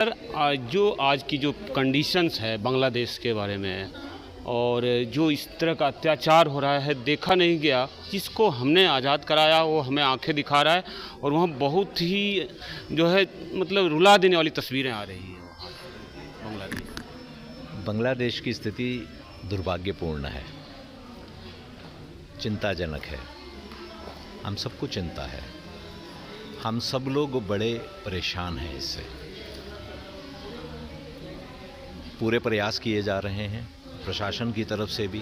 जो आज की जो कंडीशंस है बांग्लादेश के बारे में और जो इस तरह का अत्याचार हो रहा है देखा नहीं गया, जिसको हमने आज़ाद कराया वो हमें आंखें दिखा रहा है और वहाँ बहुत ही जो है मतलब रुला देने वाली तस्वीरें आ रही हैं वहाँ बांग्लादेश। बांग्लादेश की स्थिति दुर्भाग्यपूर्ण है, चिंताजनक है। हम सबको चिंता है, हम सब लोग बड़े परेशान हैं इससे। पूरे प्रयास किए जा रहे हैं प्रशासन की तरफ से भी,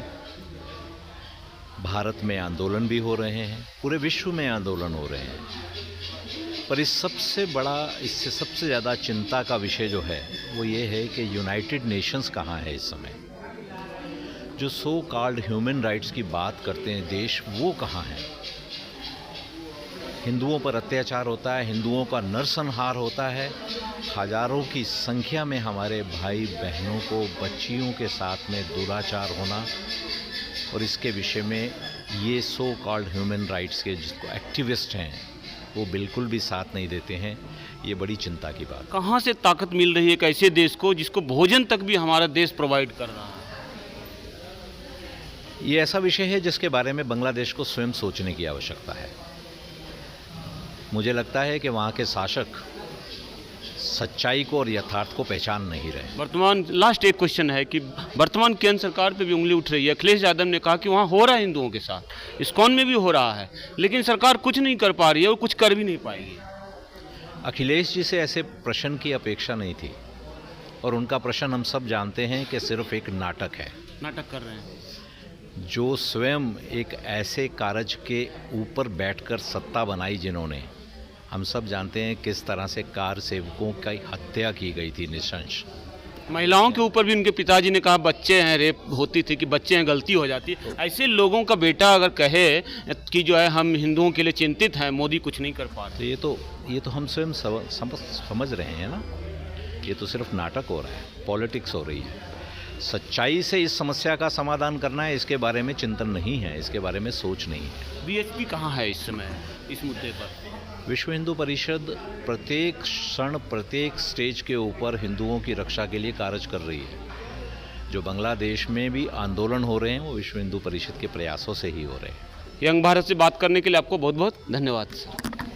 भारत में आंदोलन भी हो रहे हैं, पूरे विश्व में आंदोलन हो रहे हैं। पर इससे सबसे ज़्यादा चिंता का विषय जो है वो ये है कि यूनाइटेड नेशंस कहाँ है इस समय। जो सो कॉल्ड ह्यूमन राइट्स की बात करते हैं देश, वो कहाँ हैं। हिंदुओं पर अत्याचार होता है, हिंदुओं का नरसंहार होता है, हजारों की संख्या में हमारे भाई बहनों को बच्चियों के साथ में दुराचार होना, और इसके विषय में ये सो कॉल्ड ह्यूमन राइट्स के जिसको एक्टिविस्ट हैं वो बिल्कुल भी साथ नहीं देते हैं। ये बड़ी चिंता की बात। कहाँ से ताकत मिल रही है एक ऐसे देश को जिसको भोजन तक भी हमारा देश प्रोवाइड कर रहा है? ये ऐसा विषय है जिसके बारे में बांग्लादेश को स्वयं सोचने की आवश्यकता है। मुझे लगता है कि वहाँ के शासक सच्चाई को और यथार्थ को पहचान नहीं रहे। वर्तमान लास्ट एक क्वेश्चन है कि वर्तमान केंद्र सरकार पे भी उंगली उठ रही है। अखिलेश यादव ने कहा कि वहाँ हो रहा है हिंदुओं के साथ, इस्कॉन में भी हो रहा है, लेकिन सरकार कुछ नहीं कर पा रही है और कुछ कर भी नहीं पाएगी। अखिलेश जी से ऐसे प्रश्न की अपेक्षा नहीं थी, और उनका प्रश्न हम सब जानते हैं कि सिर्फ एक नाटक है। नाटक कर रहे हैं जो स्वयं एक ऐसे कारज के ऊपर बैठकर सत्ता बनाई जिन्होंने, हम सब जानते हैं किस तरह से कार सेवकों की हत्या की गई थी निशंस। महिलाओं के ऊपर भी उनके पिताजी ने कहा बच्चे हैं, रेप होती थी कि बच्चे हैं, गलती हो जाती है। ऐसे लोगों का बेटा अगर कहे कि जो है हम हिंदुओं के लिए चिंतित हैं, मोदी कुछ नहीं कर पा रहे, तो ये तो हम स्वयं समझ रहे हैं ना। ये तो सिर्फ नाटक हो रहा है, पॉलिटिक्स हो रही है। सच्चाई से इस समस्या का समाधान करना है, इसके बारे में चिंतन नहीं है, इसके बारे में सोच नहीं है। बीएचपी कहाँ है इस समय इस मुद्दे पर? विश्व हिंदू परिषद प्रत्येक क्षण प्रत्येक स्टेज के ऊपर हिंदुओं की रक्षा के लिए कार्य कर रही है। जो बांग्लादेश में भी आंदोलन हो रहे हैं वो विश्व हिंदू परिषद के प्रयासों से ही हो रहे हैं। यंग भारत से बात करने के लिए आपको बहुत बहुत धन्यवाद सर।